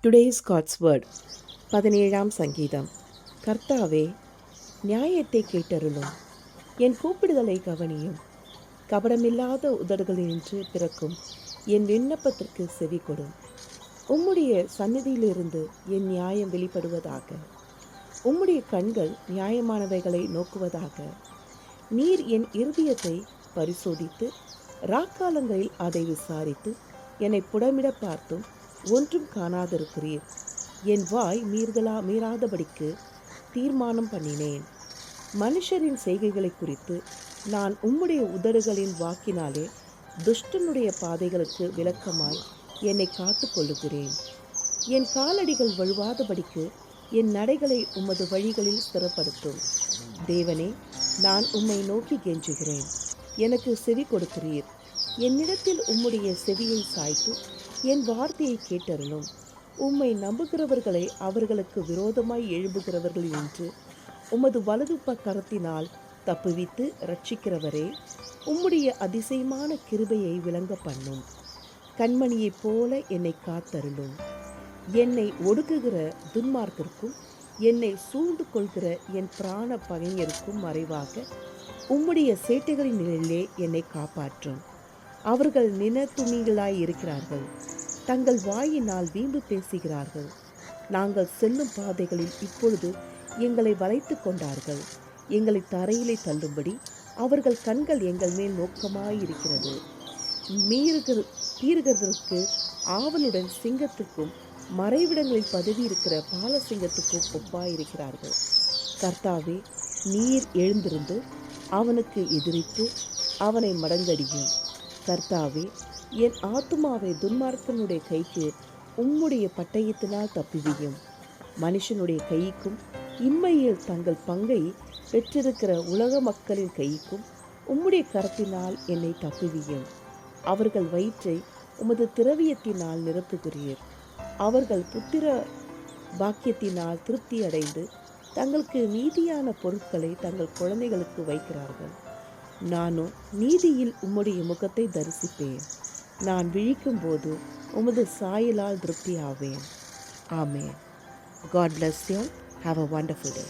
Today's God's word 17ஆம் சங்கீதம். கர்த்தாவே, நியாயத்தை கேட்டருளும், என் கூப்பிடுதலை கவனியும். கபடமில்லாத உதடுகளினின்று பிறக்கும் என் விண்ணப்பத்திற்கு செவி கொடும். உம்முடைய சந்நிதியிலிருந்து என் நியாயம் வெளிப்படுவதாக. உம்முடைய கண்கள் நியாயமானவைகளை நோக்குவதாக. நீர் என் இருதயத்தை பரிசோதித்து ராக்காலங்களில் அதை விசாரித்து என்னை புடமிட பார்த்தும் ஒன்றும் காணாதிருக்கிறீர். என் வாய் மீறாதபடிக்கு தீர்மானம் பண்ணினேன். மனுஷரின் செய்கைகளை குறித்து நான் உம்முடைய உதடுகளின் வாக்கினாலே துஷ்டனுடைய பாதைகளுக்கு விலக்கமாய் என்னை காத்து கொள்ளுகிறேன். என் காலடிகள் வழுவாதபடிக்கு என் நடைகளை உமது வழிகளில் ஸ்திரப்படுத்தும். தேவனே, நான் உம்மை நோக்கி கெஞ்சுகிறேன், எனக்கு செவி கொடுக்கிறீர். என்னிடத்தில் உம்முடைய செவியை சாய்த்து என் வார்த்தையை கேட்டருளும். உம்மை நம்புகிறவர்களை அவர்களுக்கு விரோதமாய் எழும்புகிறவர்கள் என்று உமது வலது கரத்தினால் தப்புவித்து ரட்சிக்கிறவரே, உம்முடைய அதிசயமான கிருபையை விளங்க பண்ணும். கண்மணியைப் போல என்னை காத்தருளும். என்னை ஒடுக்குகிற துன்மார்க்கிற்கும் என்னை சூழ்ந்து கொள்கிற என் பிராண பகைஞருக்கும் மறைவாக உம்முடைய சேட்டைகளின் நிலையிலே என்னை காப்பாற்றும். அவர்கள் நினத்துணிகளாய் இருக்கிறார்கள், தங்கள் வாயினால் வீம்பு பேசுகிறார்கள். நாங்கள் செல்லும் பாதைகளில் இப்பொழுது எங்களை வளைத்து கொண்டார்கள். எங்களை தரையிலே தள்ளும்படி அவர்கள் கண்கள் எங்கள் மேல் நோக்கமாயிருக்கிறது. பீறுகிறதற்கு ஆவலுடன் சிங்கத்துக்கும் மறைவிடங்களில் பதவி இருக்கிற பாலசிங்கத்துக்கும் ஒப்பாயிருக்கிறார்கள். கர்த்தாவே, நீர் எழுந்திருந்து அவனுக்கு எதிரித்து அவனை மடங்கடியும். கர்த்தாவே, என் ஆத்துமாவை துன்மார்க்கனுடைய கைக்கு உம்முடைய பட்டயத்தினால் தப்புவியும். மனுஷனுடைய கைக்கும் இம்மையில் தங்கள் பங்கை பெற்றிருக்கிற உலக மக்களின் கைக்கும் உம்முடைய கரத்தினால் என்னை தப்புவியும். அவர்கள் வயிற்றை உமது திரவியத்தினால் நிரப்புகிறீர். அவர்கள் புத்திர பாக்கியத்தினால் திருப்தி அடைந்து தங்களுக்கு நீதியான பொருட்களை தங்கள் குழந்தைகளுக்கு வைக்கிறார்கள். நானும் நீதியில் உம்முடைய முகத்தை தரிசிப்பேன். நான் விழிக்கும் போது உமது சாயலால் திருப்தி ஆவேன். ஆமென். God bless you. Have a wonderful day.